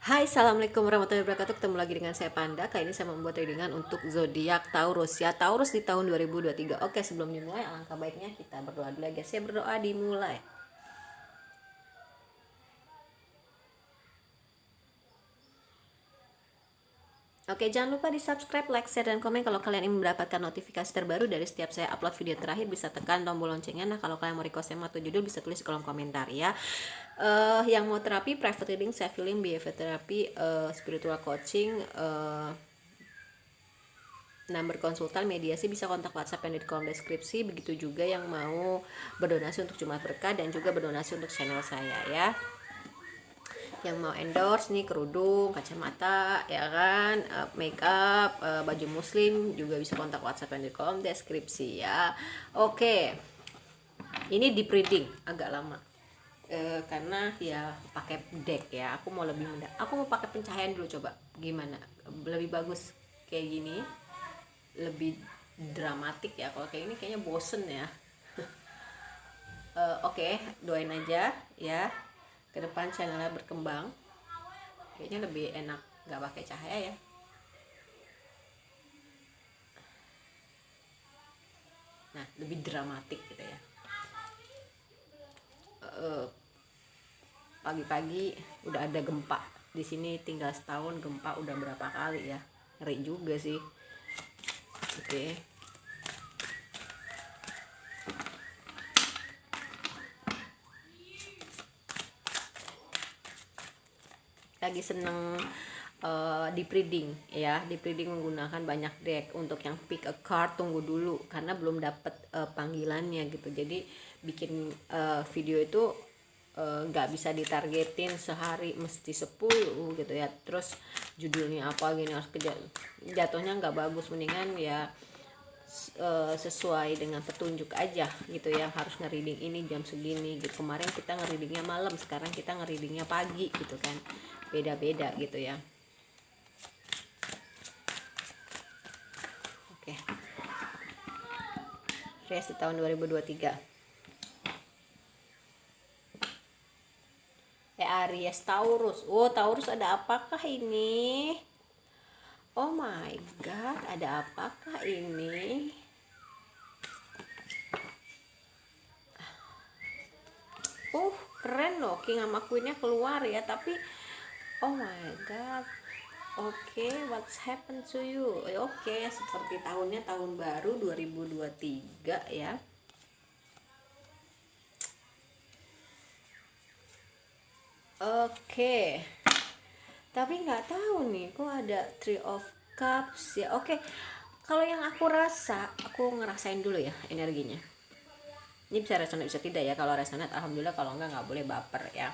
Hai, assalamualaikum warahmatullahi wabarakatuh. Ketemu lagi dengan saya Panda. Kali ini saya membuat readingan untuk zodiak Taurus ya. Taurus di tahun 2023. Oke, sebelum dimulai alangkah baiknya kita berdoa dulu ya guys. Saya berdoa dimulai. Oke, jangan lupa di subscribe, like, share, dan komen kalau kalian ingin mendapatkan notifikasi terbaru dari setiap saya upload video terakhir. Bisa tekan tombol loncengnya. Nah, kalau kalian mau request tema atau judul bisa tulis di kolom komentar ya. Yang mau terapi, private reading, self healing, behavior therapy, spiritual coaching, nomor konsultan mediasi bisa kontak WhatsApp yang di kolom deskripsi. Begitu juga yang mau berdonasi untuk Jumat Berkah dan juga berdonasi untuk channel saya ya. Yang mau endorse nih kerudung, kacamata, ya kan, make up, baju muslim juga bisa kontak WhatsApp yang di kolom deskripsi ya. Oke, ini deep reading agak lama karena ya pakai deck ya. Aku mau pakai pencahayaan dulu, coba gimana, lebih bagus kayak gini, lebih dramatik ya. Kalau kayak ini kayaknya bosen ya. Oke, doain aja ya ke depan channelnya berkembang. Kayaknya lebih enak nggak pakai cahaya ya. Nah, lebih dramatik gitu ya. Pagi-pagi udah ada gempa di sini, tinggal setahun gempa udah berapa kali ya, ngeri juga sih. Oke. Lagi seneng deep reading ya. Deep reading menggunakan banyak deck. Untuk yang pick a card tunggu dulu karena belum dapet panggilannya gitu. Jadi bikin video itu nggak bisa ditargetin sehari mesti 10 gitu ya. Terus judulnya apa gini, harus jatuhnya nggak bagus. Mendingan ya sesuai dengan petunjuk aja gitu ya. Harus ngereading ini jam segini gitu. Kemarin kita ngereadingnya malam, sekarang kita ngereadingnya pagi gitu kan, beda-beda gitu ya. Oke, Aries di tahun 2023. Aries, Taurus. Oh, Taurus ada apakah ini? Oh my god, ada apakah ini? Keren loh, King sama Queen-nya keluar ya. Tapi oh my god. Oke, what's happened to you? Oke, seperti tahunnya tahun baru 2023 ya. Oke, tapi nggak tahu nih kok ada Three of Cups ya. Oke, kalau yang aku rasa, aku ngerasain dulu ya energinya. Ini bisa resonate bisa tidak ya. Kalau resonate alhamdulillah, kalau nggak boleh baper ya.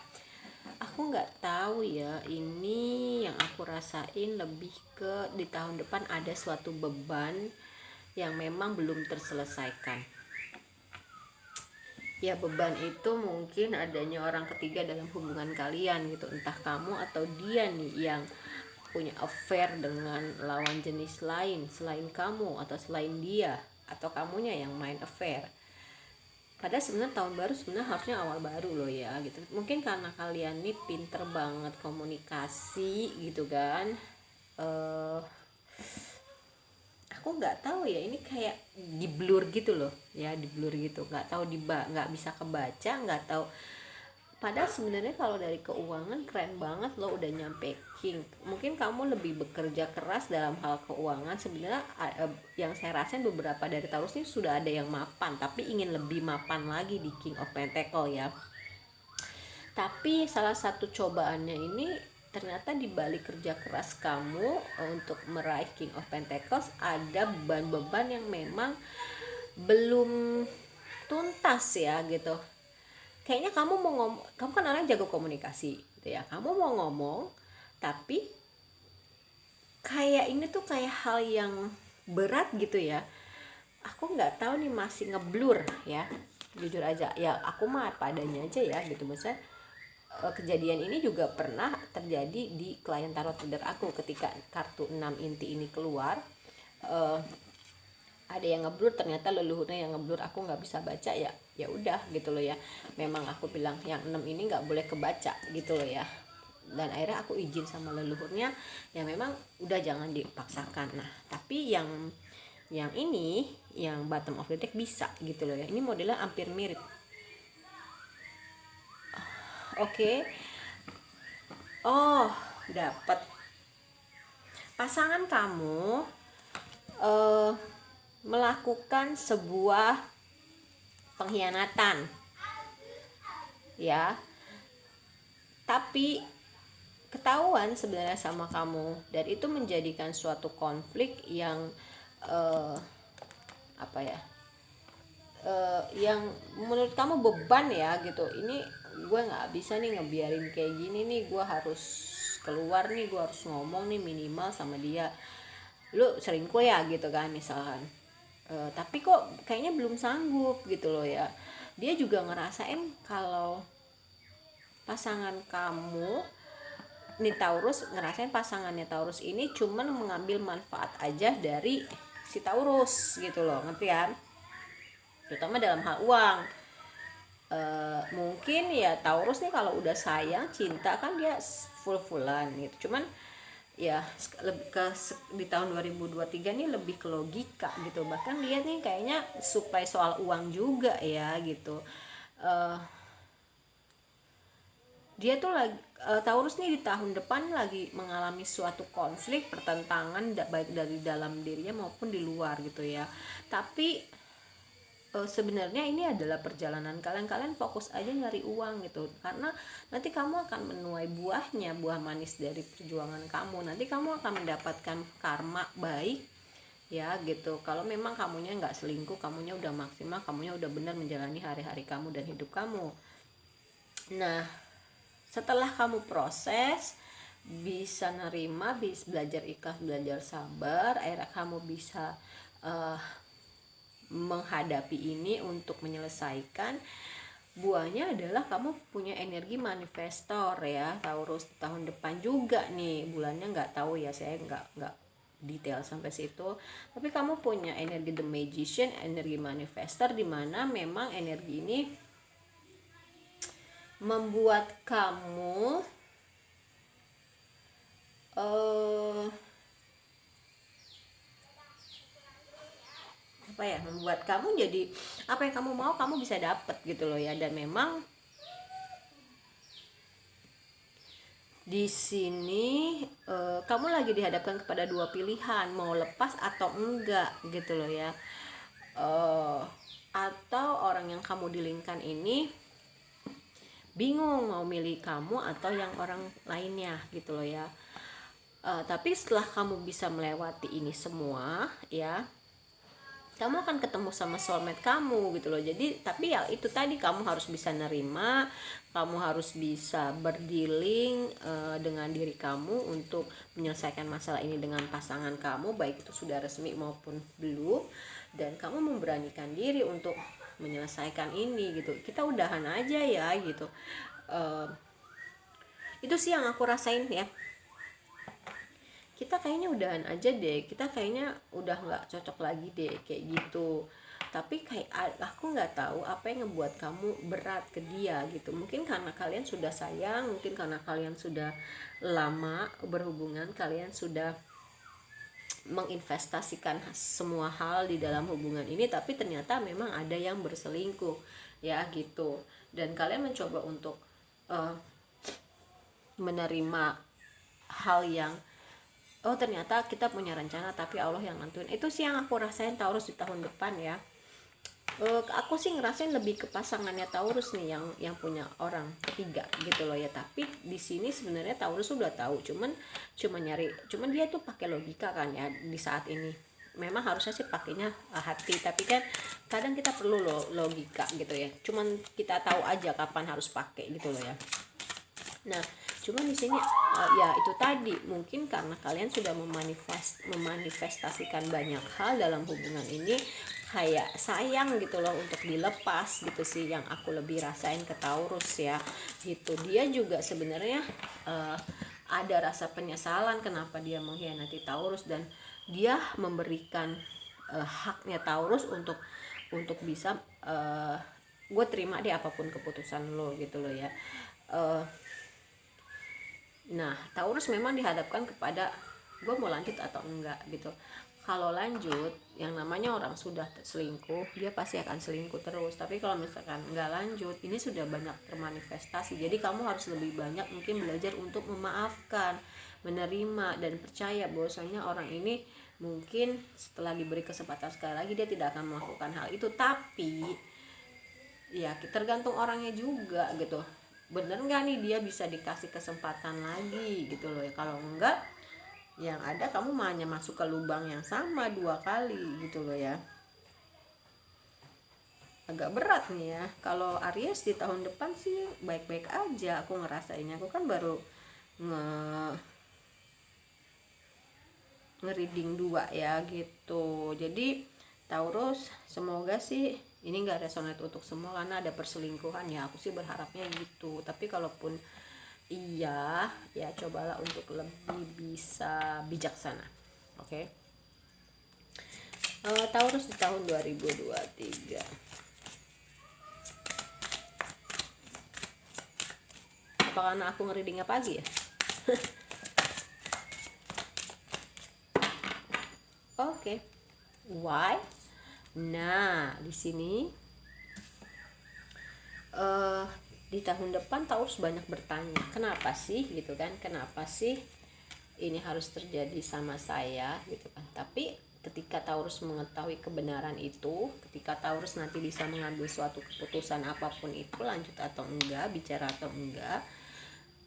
Aku nggak tahu ya, ini yang aku rasain lebih ke di tahun depan ada suatu beban yang memang belum terselesaikan ya. Beban itu mungkin adanya orang ketiga dalam hubungan kalian gitu, entah kamu atau dia nih yang punya affair dengan lawan jenis lain selain kamu, atau selain dia, atau kamunya yang main affair. Padahal sebenarnya tahun baru sebenarnya harusnya awal baru loh ya gitu. Mungkin karena kalian nih pinter banget komunikasi gitu kan. Aku nggak tahu ya, ini kayak di blur gitu loh ya, di blur gitu, nggak tahu nggak bisa kebaca, nggak tahu. Padahal sebenarnya kalau dari keuangan keren banget loh, udah nyampe King. Mungkin kamu lebih bekerja keras dalam hal keuangan. Sebenarnya yang saya rasain beberapa dari Taurus ini sudah ada yang mapan, tapi ingin lebih mapan lagi di King of Pentacle ya. Tapi salah satu cobaannya ini ternyata di balik kerja keras kamu untuk meraih King of Pentacles ada beban-beban yang memang belum tuntas ya gitu. Kayaknya kamu mau ngomong, kamu kan orang jago komunikasi gitu ya. Kamu mau ngomong tapi kayak ini tuh kayak hal yang berat gitu ya. Aku nggak tahu nih, masih ngeblur ya. Jujur aja ya, aku mah apa adanya aja ya gitu. Maksudnya kejadian ini juga pernah terjadi di klien tarot reader aku. Ketika kartu 6 inti ini keluar, ada yang ngeblur, ternyata leluhurnya yang ngeblur, aku nggak bisa baca ya. Ya udah gitu loh ya, memang aku bilang yang 6 ini nggak boleh kebaca gitu loh ya. dan akhirnya aku izin sama leluhurnya, ya memang udah jangan dipaksakan. Nah tapi yang ini yang bottom of the deck bisa gitu loh ya, ini modelnya hampir mirip. Oke. Oh, dapat. Pasangan kamu melakukan sebuah pengkhianatan, ya. Tapi ketahuan sebenarnya sama kamu, dan itu menjadikan suatu konflik yang apa ya? Yang menurut kamu beban ya gitu. Ini gue nggak bisa nih ngebiarin kayak gini nih, gue harus keluar nih, gue harus ngomong nih minimal sama dia, lu selingkuh ya gitu kan misalkan. Tapi kok kayaknya belum sanggup gitu loh ya. Dia juga ngerasain kalau pasangan kamu nih Taurus, ngerasain pasangannya Taurus ini cuman mengambil manfaat aja dari si Taurus gitu loh, ngerti kan? Terutama dalam hal uang. Mungkin ya Taurus nih kalau udah sayang cinta kan dia full-fullan gitu. Cuman ya lebih ke di tahun 2023 nih lebih ke logika gitu. Bahkan dia nih kayaknya supply soal uang juga ya gitu. Dia tuh lagi Taurus nih di tahun depan lagi mengalami suatu konflik pertentangan baik dari dalam dirinya maupun di luar gitu ya. Tapi sebenarnya ini adalah perjalanan kalian fokus aja nyari uang gitu, karena nanti kamu akan menuai buahnya, buah manis dari perjuangan kamu. Nanti kamu akan mendapatkan karma baik ya gitu. Kalau memang kamunya nggak selingkuh, kamunya udah maksimal, kamunya udah benar menjalani hari-hari kamu dan hidup kamu. Nah setelah kamu proses, bisa nerima, bisa belajar ikhlas, belajar sabar, akhirnya kamu bisa menghadapi ini untuk menyelesaikan. Buahnya adalah kamu punya energi manifestor ya Taurus tahun depan juga nih. Bulannya nggak tahu ya, saya nggak detail sampai situ, tapi kamu punya energi The Magician, energi manifestor, dimana memang energi ini membuat kamu apa ya, membuat kamu jadi apa yang kamu mau kamu bisa dapet gitu loh ya. Dan memang di sini kamu lagi dihadapkan kepada dua pilihan, mau lepas atau enggak gitu loh ya. Atau orang yang kamu dilingkan ini bingung mau milih kamu atau yang orang lainnya gitu loh ya. Tapi setelah kamu bisa melewati ini semua ya, kamu akan ketemu sama soulmate kamu gitu loh. Jadi tapi ya itu tadi, kamu harus bisa nerima, kamu harus bisa berdealing dengan diri kamu untuk menyelesaikan masalah ini dengan pasangan kamu, baik itu sudah resmi maupun belum. Dan kamu memberanikan diri untuk menyelesaikan ini gitu. Kita udahan aja ya gitu. Itu sih yang aku rasain ya. Kita kayaknya udahan aja deh, kita kayaknya udah nggak cocok lagi deh kayak gitu. Tapi kayak aku nggak tahu apa yang ngebuat kamu berat ke dia gitu. Mungkin karena kalian sudah sayang, mungkin karena kalian sudah lama berhubungan, kalian sudah menginvestasikan semua hal di dalam hubungan ini, tapi ternyata memang ada yang berselingkuh ya gitu. Dan kalian mencoba untuk menerima hal yang ternyata kita punya rencana tapi Allah yang nentuin. Itu sih yang aku rasain Taurus di tahun depan ya. Aku sih ngerasain lebih ke pasangannya Taurus nih yang punya orang ketiga gitu loh ya. Tapi di sini sebenarnya Taurus sudah tahu, cuman dia tuh pakai logika kan ya di saat ini. Memang harusnya sih pakainya hati, tapi kan kadang kita perlu logika gitu ya. Cuman kita tahu aja kapan harus pakai gitu loh ya. Nah, cuman di sini ya itu tadi, mungkin karena kalian sudah memanifestasikan banyak hal dalam hubungan ini, kayak sayang gitu loh untuk dilepas gitu sih yang aku lebih rasain ke Taurus ya gitu. Dia juga sebenarnya ada rasa penyesalan kenapa dia mengkhianati Taurus, dan dia memberikan haknya Taurus untuk bisa gue terima deh apapun keputusan lo gitu loh ya. Nah, Taurus memang dihadapkan kepada gue mau lanjut atau enggak gitu. Kalau lanjut, yang namanya orang sudah selingkuh, dia pasti akan selingkuh terus. Tapi kalau misalkan enggak lanjut, ini sudah banyak termanifestasi. Jadi kamu harus lebih banyak mungkin belajar untuk memaafkan, menerima, dan percaya bahwasanya orang ini mungkin setelah diberi kesempatan sekali lagi dia tidak akan melakukan hal itu. Tapi ya tergantung orangnya juga gitu, bener nggak nih dia bisa dikasih kesempatan lagi gitu loh ya. Kalau enggak, yang ada kamu hanya masuk ke lubang yang sama 2 kali gitu loh ya. Agak berat nih ya. Kalau Aries di tahun depan sih baik-baik aja, aku ngerasainnya. Aku kan baru ngereading 2 ya gitu. Jadi Taurus, semoga sih ini nggak resonate untuk semua karena ada perselingkuhan ya. Aku sih berharapnya gitu. Tapi kalaupun iya, ya cobalah untuk lebih bisa bijaksana. Oke. Taurus di tahun 2023. Apa karena aku ngereadingnya pagi ya? Oke. Why? Nah, di sini di tahun depan Taurus banyak bertanya, kenapa sih gitu kan? Kenapa sih ini harus terjadi sama saya gitu kan? Tapi ketika Taurus mengetahui kebenaran itu, ketika Taurus nanti bisa mengambil suatu keputusan apapun itu, lanjut atau enggak, bicara atau enggak,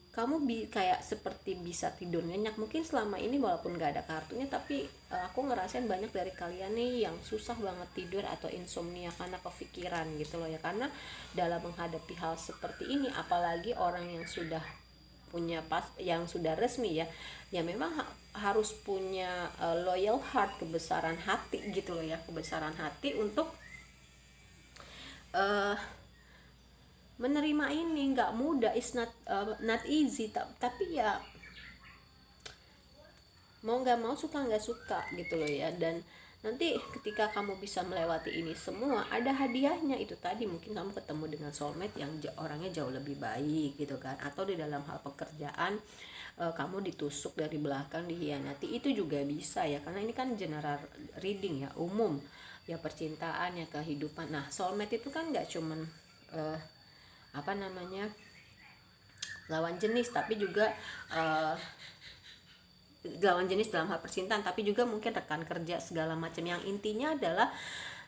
kamu kayak seperti bisa tidur nyenyak. Mungkin selama ini walaupun gak ada kartunya, tapi aku ngerasain banyak dari kalian nih yang susah banget tidur atau insomnia karena kepikiran gitu loh ya. Karena dalam menghadapi hal seperti ini, apalagi orang yang sudah punya yang sudah resmi ya, ya memang harus punya loyal heart, kebesaran hati gitu loh ya, kebesaran hati untuk menerima ini. Nggak mudah, it's not easy, tapi ya mau nggak mau, suka nggak suka gitu loh ya. Dan nanti ketika kamu bisa melewati ini semua, ada hadiahnya itu tadi. Mungkin kamu ketemu dengan soulmate yang orangnya jauh lebih baik gitu kan, atau di dalam hal pekerjaan kamu ditusuk dari belakang, dihianati, itu juga bisa ya. Karena ini kan general reading ya, umum ya, percintaan ya, kehidupan. Nah, soulmate itu kan nggak cuman lawan jenis, tapi juga lawan jenis dalam hal percintaan, tapi juga mungkin rekan kerja segala macam. Yang intinya adalah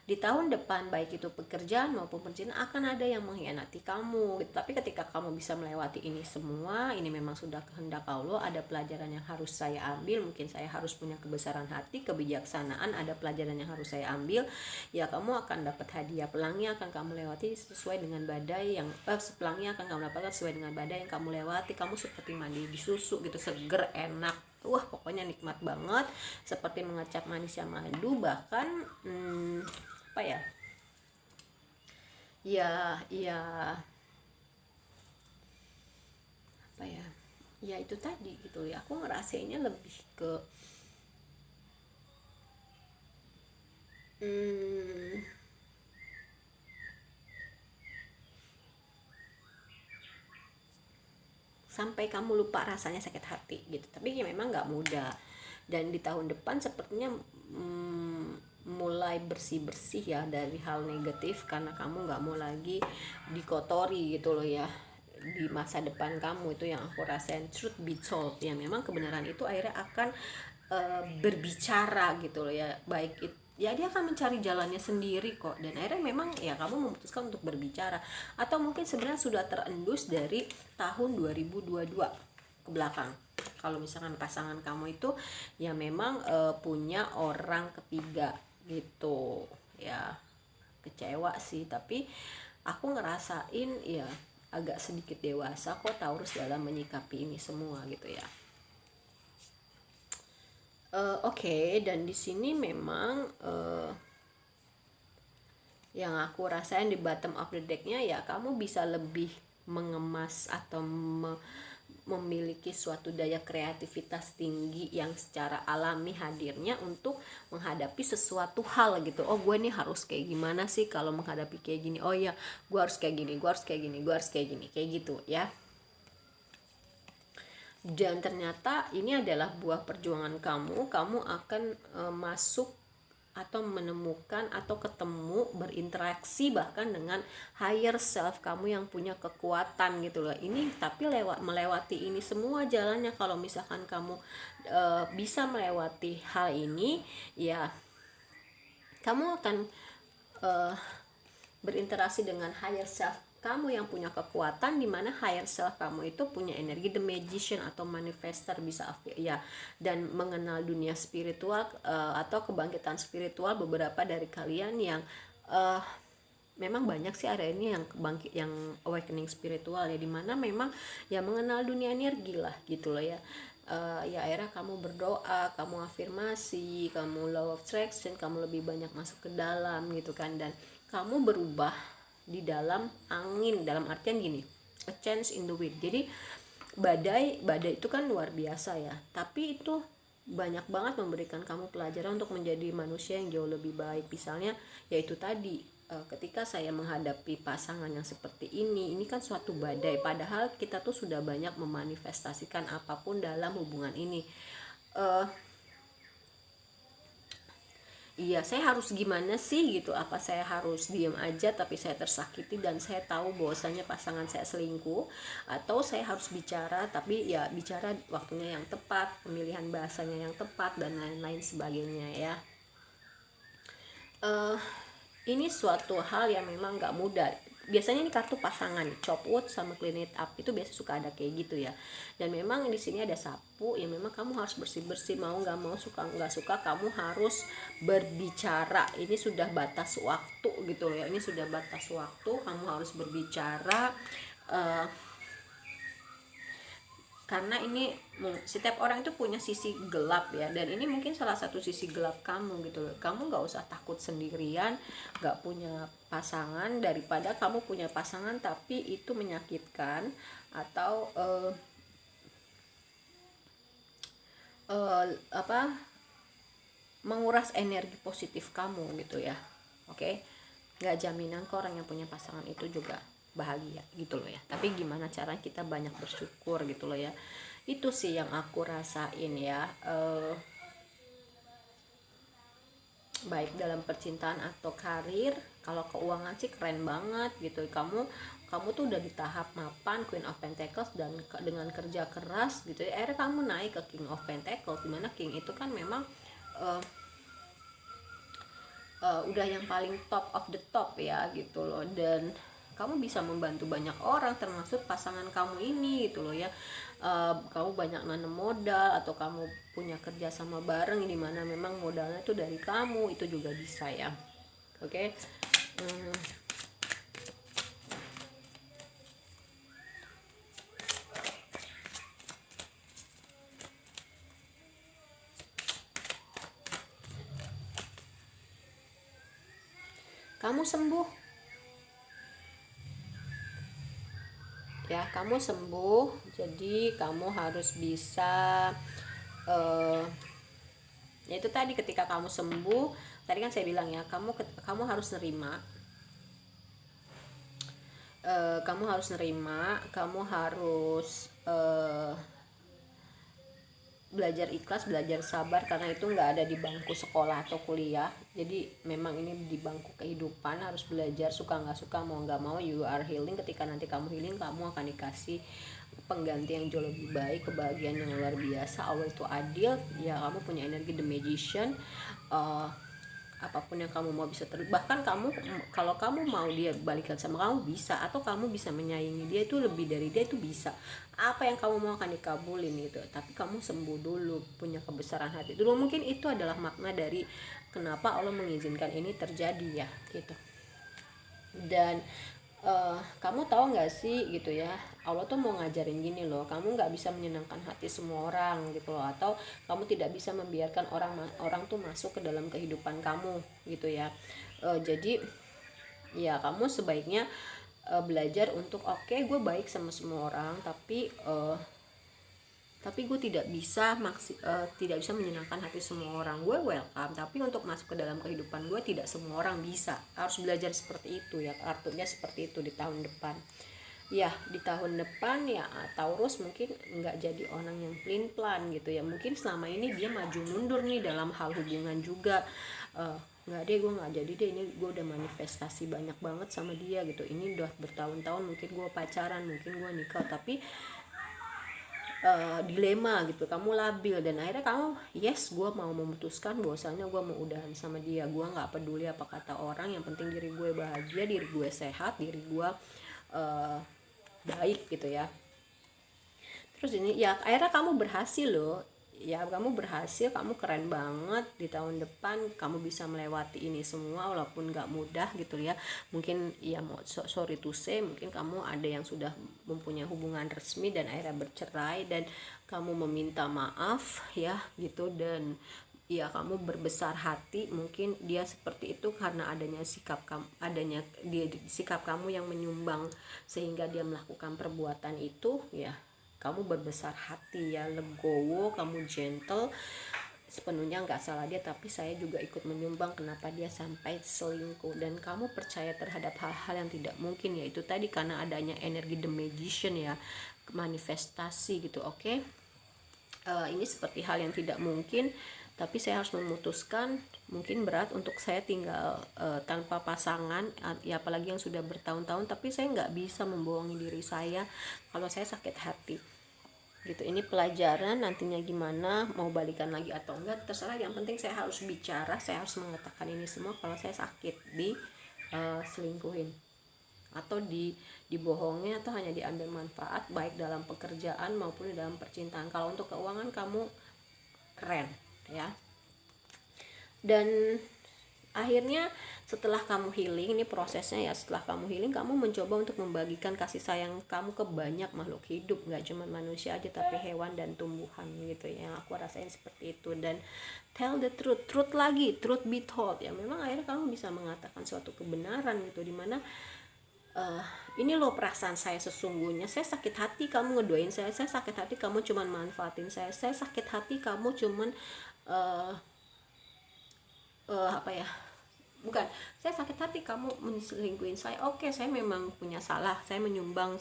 di tahun depan, baik itu pekerjaan maupun percintaan, akan ada yang mengkhianati kamu gitu. Tapi ketika kamu bisa melewati ini semua, ini memang sudah kehendak Allah. Ada pelajaran yang harus saya ambil, mungkin saya harus punya kebesaran hati, kebijaksanaan. Ada pelajaran yang harus saya ambil, ya kamu akan dapat hadiah. Pelangi akan kamu lewati sesuai dengan badai yang pelangi akan kamu dapatkan sesuai dengan badai yang kamu lewati. Kamu seperti mandi di susu gitu, seger, enak, wah pokoknya nikmat banget, seperti mengecap manisnya madu. Bahkan apa ya, ya apa ya, ya itu tadi gitu ya. Aku ngerasainnya lebih ke sampai kamu lupa rasanya sakit hati gitu. Tapi ya memang nggak mudah. Dan di tahun depan sepertinya mulai bersih-bersih ya dari hal negatif, karena kamu nggak mau lagi dikotori gitu loh ya. Di masa depan kamu itu yang aku rasain, truth be told ya, memang kebenaran itu akhirnya akan berbicara gitu loh ya. Baik itu ya, dia akan mencari jalannya sendiri kok. Dan akhirnya memang ya kamu memutuskan untuk berbicara, atau mungkin sebenarnya sudah terendus dari tahun 2022 ke belakang. Kalau misalkan pasangan kamu itu ya memang punya orang ketiga gitu ya, kecewa sih. Tapi aku ngerasain ya agak sedikit dewasa kok Taurus dalam menyikapi ini semua gitu ya. Oke. Dan di sini memang yang aku rasain di bottom of the decknya ya, kamu bisa lebih mengemas atau memiliki suatu daya kreativitas tinggi yang secara alami hadirnya untuk menghadapi sesuatu hal gitu. Oh, gue nih harus kayak gimana sih kalau menghadapi kayak gini. Oh ya, gue harus kayak gini, gue harus kayak gini, gue harus kayak gini, kayak gitu ya. Dan ternyata ini adalah buah perjuangan kamu akan masuk atau menemukan atau ketemu, berinteraksi bahkan dengan higher self kamu yang punya kekuatan gitu loh. Ini tapi melewati ini semua jalannya, kalau misalkan kamu bisa melewati hal ini, ya kamu akan berinteraksi dengan higher self kamu yang punya kekuatan, di mana higher self kamu itu punya energi the magician atau manifester bisa ya, dan mengenal dunia spiritual atau kebangkitan spiritual. Beberapa dari kalian yang memang banyak sih ada ini yang yang awakening spiritual ya, dimana memang ya mengenal dunia energi lah gitu loh ya. Ya akhirnya kamu berdoa, kamu afirmasi, kamu law of attraction, kamu lebih banyak masuk ke dalam gitu kan, dan kamu berubah di dalam angin, dalam artian gini, a change in the wind. Jadi badai itu kan luar biasa ya, tapi itu banyak banget memberikan kamu pelajaran untuk menjadi manusia yang jauh lebih baik. Misalnya yaitu tadi, ketika saya menghadapi pasangan yang seperti ini kan suatu badai, padahal kita tuh sudah banyak memanifestasikan apapun dalam hubungan ini. Iya, saya harus gimana sih gitu, apa saya harus diam aja tapi saya tersakiti dan saya tahu bahwasanya pasangan saya selingkuh, atau saya harus bicara tapi ya bicara waktunya yang tepat, pemilihan bahasanya yang tepat dan lain-lain sebagainya ya. Ini suatu hal yang memang gak mudah. Biasanya ini kartu pasangan, chop wood sama clean it up, itu biasa suka ada kayak gitu ya. Dan memang di sini ada sapu, ya memang kamu harus bersih-bersih, mau nggak mau, suka nggak suka kamu harus berbicara. Ini sudah batas waktu gitu ya, ini sudah batas waktu kamu harus berbicara. Karena ini setiap orang itu punya sisi gelap ya, dan ini mungkin salah satu sisi gelap kamu gitu loh. Kamu nggak usah takut sendirian, nggak punya pasangan, daripada kamu punya pasangan tapi itu menyakitkan atau menguras energi positif kamu gitu ya. Oke, nggak jaminan kok orang yang punya pasangan itu juga bahagia gitu loh ya, tapi gimana cara kita banyak bersyukur gitu loh ya. Itu sih yang aku rasain ya, baik dalam percintaan atau karir. Kalau keuangan sih keren banget gitu, kamu tuh udah di tahap mapan Queen of Pentacles, dan dengan kerja keras gitu ya akhirnya kamu naik ke King of Pentacles, dimana King itu kan memang udah yang paling top of the top ya gitu loh, dan kamu bisa membantu banyak orang termasuk pasangan kamu ini gitu loh ya. Kamu banyak nanam modal atau kamu punya kerja sama bareng di mana memang modalnya itu dari kamu, itu juga bisa ya. Oke. Kamu sembuh ya, kamu sembuh. Jadi kamu harus bisa ya itu tadi, ketika kamu sembuh tadi kan saya bilang ya, kamu harus nerima, kamu harus nerima, kamu harus belajar ikhlas, belajar sabar, karena itu nggak ada di bangku sekolah atau kuliah. Jadi memang ini di bangku kehidupan, harus belajar suka nggak suka, mau nggak mau. You are healing. Ketika nanti kamu healing, kamu akan dikasih pengganti yang jauh lebih baik, kebahagiaan yang luar biasa. Allah itu adil ya, kamu punya energi the magician. Apapun yang kamu mau bisa bahkan kamu, kalau kamu mau dia balikan sama kamu bisa, atau kamu bisa menyayangi dia itu lebih dari dia, itu bisa. Apa yang kamu mau akan dikabulin gitu, tapi kamu sembuh dulu, punya kebesaran hati dulu. Mungkin itu adalah makna dari kenapa Allah mengizinkan ini terjadi ya gitu. Dan kamu tahu nggak sih gitu ya, Allah tuh mau ngajarin gini loh, kamu nggak bisa menyenangkan hati semua orang gitu loh, atau kamu tidak bisa membiarkan orang tuh masuk ke dalam kehidupan kamu gitu ya. Jadi ya kamu sebaiknya belajar untuk oke, gue baik sama semua orang, tapi gue tidak bisa menyenangkan hati semua orang. Gue welcome, tapi untuk masuk ke dalam kehidupan gue tidak semua orang bisa. Harus belajar seperti itu ya, artinya seperti itu di tahun depan. ya di tahun depan ya Taurus mungkin nggak jadi orang yang pelin plan gitu ya, mungkin selama ini dia maju mundur nih dalam hal hubungan juga. Nggak deh, gue nggak jadi deh, ini gue udah manifestasi banyak banget sama dia gitu, ini udah bertahun-tahun mungkin gue pacaran, mungkin gue nikah, tapi dilema gitu, kamu labil, dan akhirnya kamu yes, gue mau memutuskan bahwasanya gue mau udahan sama dia, gue nggak peduli apa kata orang, yang penting diri gue bahagia, diri gue sehat, diri gue baik gitu ya. Terus ini ya akhirnya kamu berhasil loh, ya kamu berhasil, kamu keren banget, di tahun depan kamu bisa melewati ini semua walaupun nggak mudah gitu ya. Mungkin ya sorry to say, mungkin kamu ada yang sudah mempunyai hubungan resmi dan akhirnya bercerai dan kamu meminta maaf ya gitu, dan ya kamu berbesar hati, mungkin dia seperti itu karena adanya sikap kamu, sikap kamu yang menyumbang sehingga dia melakukan perbuatan itu ya. Kamu berbesar hati ya, legowo, kamu gentle, sepenuhnya nggak salah dia, tapi saya juga ikut menyumbang kenapa dia sampai selingkuh, dan kamu percaya terhadap hal-hal yang tidak mungkin, yaitu tadi karena adanya energi the magician ya, manifestasi gitu. Oke. Ini seperti hal yang tidak mungkin, tapi saya harus memutuskan, mungkin berat untuk saya tinggal tanpa pasangan ya, apalagi yang sudah bertahun-tahun, tapi saya nggak bisa membohongi diri saya kalau saya sakit hati gitu. Ini pelajaran, nantinya gimana, mau balikan lagi atau enggak terserah, yang penting saya harus bicara, saya harus mengatakan ini semua kalau saya sakit di selingkuhin atau dibohongi atau hanya diambil manfaat, baik dalam pekerjaan maupun di dalam percintaan. Kalau untuk keuangan kamu keren ya. Dan akhirnya setelah kamu healing, ini prosesnya ya, setelah kamu healing kamu mencoba untuk membagikan kasih sayang kamu ke banyak makhluk hidup, nggak cuma manusia aja tapi hewan dan tumbuhan gitu ya. Aku rasain seperti itu, dan tell the truth lagi, truth be told ya, memang akhirnya kamu bisa mengatakan suatu kebenaran gitu, dimana ini loh perasaan saya sesungguhnya, saya sakit hati kamu ngedoain saya sakit hati kamu cuman manfaatin saya sakit hati kamu cuman apa ya, bukan, saya sakit hati kamu menselingkuhin saya. Oke, saya memang punya salah, saya menyumbang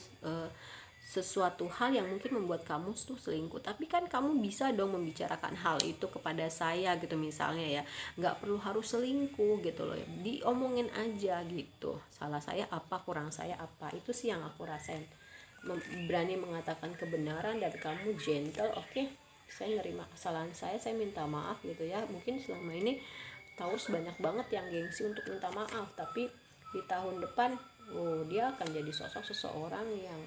sesuatu hal yang mungkin membuat kamu tuh selingkuh, tapi kan kamu bisa dong membicarakan hal itu kepada saya gitu, misalnya ya, nggak perlu harus selingkuh gitu loh, diomongin aja gitu, salah saya apa, kurang saya apa, itu sih yang aku rasain. Berani mengatakan kebenaran dan kamu gentle. Oke, saya nerima kesalahan saya minta maaf gitu ya. Mungkin selama ini Taurus banyak banget yang gengsi untuk minta maaf, tapi di tahun depan dia akan jadi sosok seseorang yang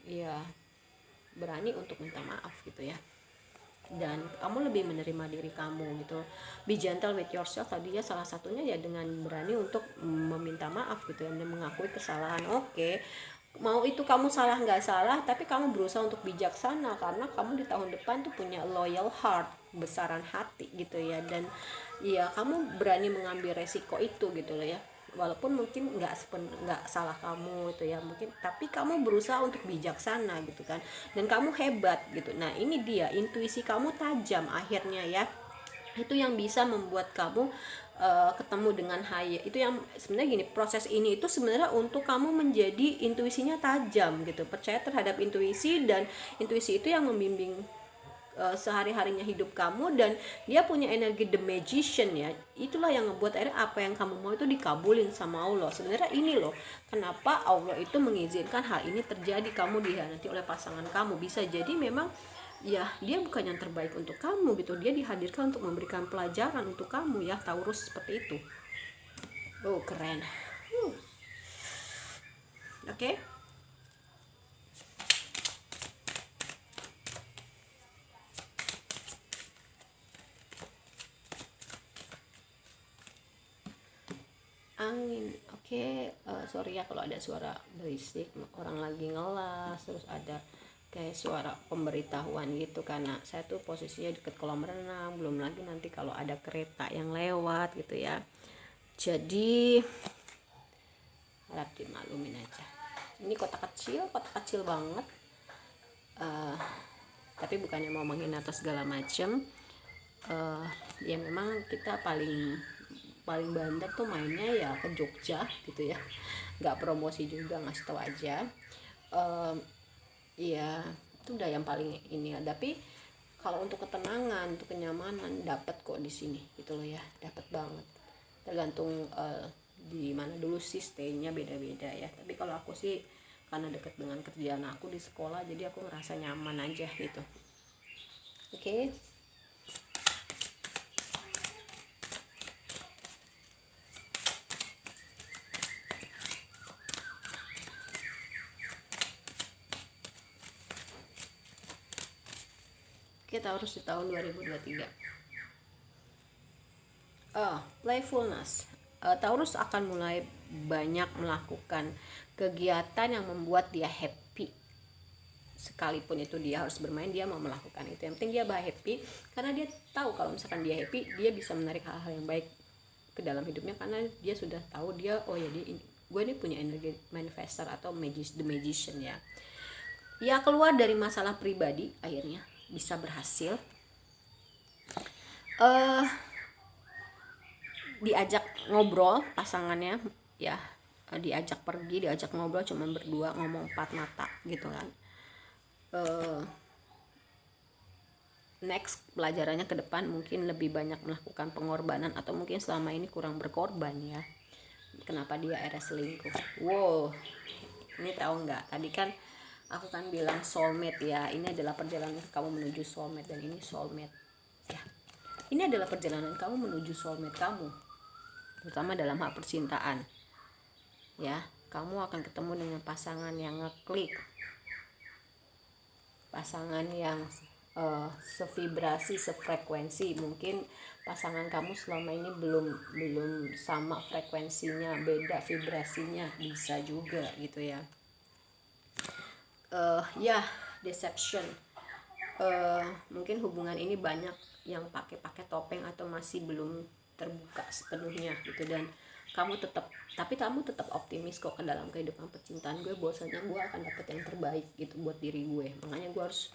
ya berani untuk minta maaf gitu ya, dan kamu lebih menerima diri kamu gitu. Be gentle with yourself tadi ya, salah satunya ya dengan berani untuk meminta maaf gitu ya, dan mengakui kesalahan. Oke, mau itu kamu salah nggak salah, tapi kamu berusaha untuk bijaksana karena kamu di tahun depan tuh punya loyal heart, besaran hati gitu ya, dan ya kamu berani mengambil resiko itu gitu loh ya, walaupun mungkin nggak salah kamu itu ya mungkin, tapi kamu berusaha untuk bijaksana gitu kan, dan kamu hebat gitu. Nah ini dia, intuisi kamu tajam akhirnya ya, itu yang bisa membuat kamu ketemu dengan high. Itu yang sebenarnya gini, proses ini itu sebenarnya untuk kamu menjadi intuisinya tajam gitu, percaya terhadap intuisi, dan intuisi itu yang membimbing sehari-harinya hidup kamu, dan dia punya energi the magician ya. Itulah yang ngebuat akhirnya apa yang kamu mau itu dikabulin sama Allah. Sebenarnya ini loh kenapa Allah itu mengizinkan hal ini terjadi, kamu dihianati oleh pasangan kamu. Bisa jadi memang ya dia bukan yang terbaik untuk kamu gitu, dia dihadirkan untuk memberikan pelajaran untuk kamu ya, Taurus, seperti itu. Keren. Oke. Angin. Oke. Sorry ya kalau ada suara berisik, orang lagi ngelas, terus ada kayak suara pemberitahuan gitu, karena saya tuh posisinya deket kolam renang, belum lagi nanti kalau ada kereta yang lewat gitu ya, jadi harap dimaklumin aja. Ini kota kecil banget, tapi bukannya mau menghina atau segala macem. Ya memang kita paling bandar tuh mainnya ya ke Jogja gitu ya, nggak promosi juga, ngasih tau aja. Em, Iya, itu udah yang paling ini ya. Tapi kalau untuk ketenangan, untuk kenyamanan dapat kok di sini gitu loh ya, dapat banget. Tergantung di mana dulu sih stay-nya beda-beda ya. Tapi kalau aku sih karena deket dengan kerjaan aku di sekolah, jadi aku ngerasa nyaman aja gitu. Oke. Kita harus di tahun 2023. Playfulness. Taurus akan mulai banyak melakukan kegiatan yang membuat dia happy. Sekalipun itu dia harus bermain, dia mau melakukan itu. Yang penting dia happy, karena dia tahu kalau misalkan dia happy, dia bisa menarik hal-hal yang baik ke dalam hidupnya, karena dia sudah tahu dia, oh ya, gue ini punya energi manifestor atau the magician ya. Ya, keluar dari masalah pribadi, akhirnya bisa berhasil. Diajak ngobrol pasangannya ya, diajak pergi, diajak ngobrol, cuma berdua ngomong empat mata gitu kan. Next pelajarannya ke depan mungkin lebih banyak melakukan pengorbanan, atau mungkin selama ini kurang berkorban ya. Kenapa dia akhirnya selingkuh? Wow, ini tahu nggak, tadi kan aku kan bilang soulmate ya, ini adalah perjalanan kamu menuju soulmate, dan ini soulmate ya. Ini adalah perjalanan kamu menuju soulmate kamu, terutama dalam hal percintaan ya. Kamu akan ketemu dengan pasangan yang ngeklik, pasangan yang sevibrasi, sefrekuensi. Mungkin pasangan kamu selama ini belum sama frekuensinya, beda vibrasinya, bisa juga gitu ya. Ya, deception. Mungkin hubungan ini banyak yang pakai topeng atau masih belum terbuka sepenuhnya gitu, dan tapi kamu tetap optimis kok ke dalam kehidupan percintaan gue, bahwasanya gue akan dapet yang terbaik gitu buat diri gue. Makanya gue harus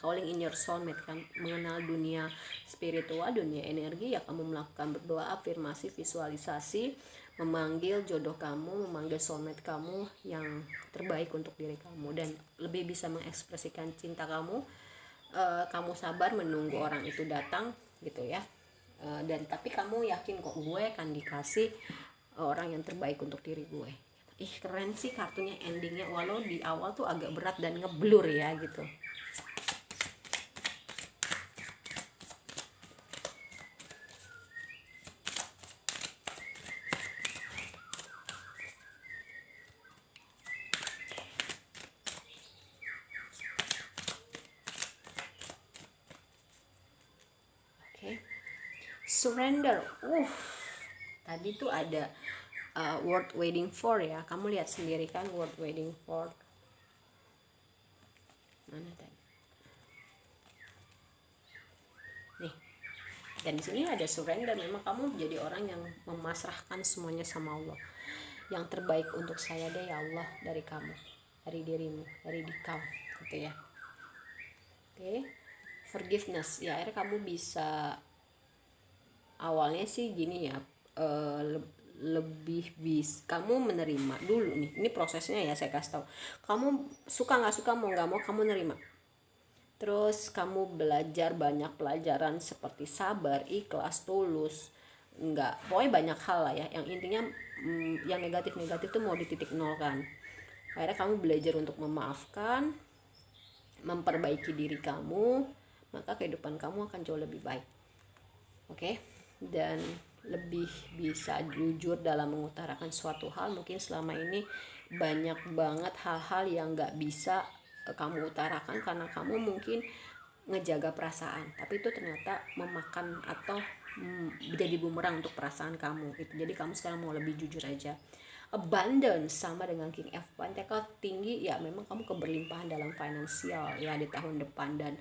calling in your soulmate kan, mengenal dunia spiritual, dunia energi ya. Kamu melakukan berdoa, afirmasi, visualisasi, memanggil jodoh kamu, memanggil soulmate kamu yang terbaik untuk diri kamu, dan lebih bisa mengekspresikan cinta kamu. Kamu sabar menunggu orang itu datang gitu ya. Dan tapi kamu yakin kok, gue akan dikasih orang yang terbaik untuk diri gue. Keren sih kartunya, endingnya walau di awal tuh agak berat dan ngeblur ya gitu. Surrender. Tadi tuh ada word waiting for ya. Kamu lihat sendiri kan word waiting for. Mana tadi? Nih. Dan di sini ada surrender. Memang kamu jadi orang yang memasrahkan semuanya sama Allah. Yang terbaik untuk saya deh ya Allah, dari kamu, dari dirimu, dari dikau gitu ya. Oke. Forgiveness. Ya, akhirnya kamu bisa, awalnya sih gini ya, lebih kamu menerima dulu nih, ini prosesnya ya, saya kasih tahu. Kamu suka nggak suka, mau nggak mau kamu nerima. Terus kamu belajar banyak pelajaran seperti sabar, ikhlas, tulus, nggak, pokoknya banyak hal lah ya. Yang intinya yang negatif tuh mau dititik nol kan. Akhirnya kamu belajar untuk memaafkan, memperbaiki diri kamu, maka kehidupan kamu akan jauh lebih baik. Oke? Dan lebih bisa jujur dalam mengutarakan suatu hal. Mungkin selama ini banyak banget hal-hal yang gak bisa kamu utarakan karena kamu mungkin ngejaga perasaan, tapi itu ternyata memakan atau jadi bumerang untuk perasaan kamu gitu. Jadi kamu sekarang mau lebih jujur aja. Abundance sama dengan King of Pentacle tinggi ya, memang kamu keberlimpahan dalam finansial ya di tahun depan, dan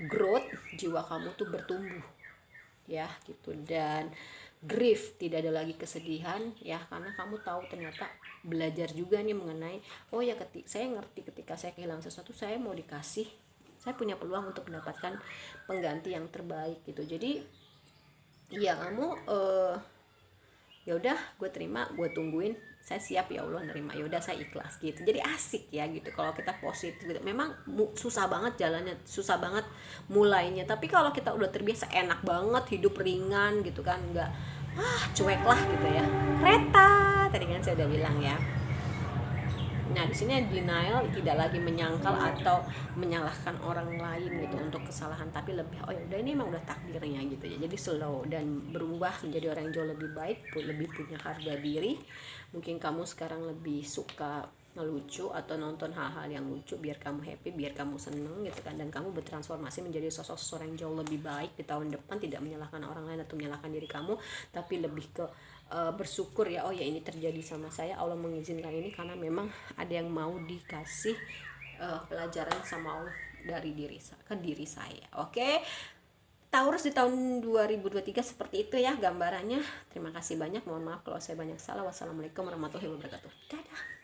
growth, jiwa kamu tuh bertumbuh ya gitu. Dan grief, tidak ada lagi kesedihan ya, karena kamu tahu ternyata belajar juga nih mengenai, oh ya, saya ngerti ketika saya kehilangan sesuatu, saya mau dikasih, saya punya peluang untuk mendapatkan pengganti yang terbaik gitu. Jadi ya kamu ya udah gue terima, gue tungguin, saya siap ya Allah nerima, ya udah saya ikhlas gitu. Jadi asik ya gitu kalau kita positif gitu. Memang susah banget jalannya, susah banget mulainya, tapi kalau kita udah terbiasa enak banget hidup ringan gitu kan, nggak cuek lah gitu ya, kereta tadi kan saya udah bilang ya. Nah, di sini denial tidak lagi menyangkal atau menyalahkan orang lain gitu untuk kesalahan, tapi lebih oh ya udah ini emang udah takdirnya gitu ya. Jadi slow dan berubah menjadi orang yang jauh lebih baik, lebih punya harga diri. Mungkin kamu sekarang lebih suka ngelucu atau nonton hal-hal yang lucu biar kamu happy, biar kamu seneng gitu kan, dan kamu bertransformasi menjadi sosok seorang yang jauh lebih baik di tahun depan, tidak menyalahkan orang lain atau menyalahkan diri kamu, tapi lebih ke bersyukur ya, oh ya ini terjadi sama saya, Allah mengizinkan ini karena memang ada yang mau dikasih pelajaran sama Allah dari ke diri saya. Oke. Taurus di tahun 2023 seperti itu ya gambarannya. Terima kasih banyak, mohon maaf kalau saya banyak salah. Wassalamualaikum warahmatullahi wabarakatuh. Dadah.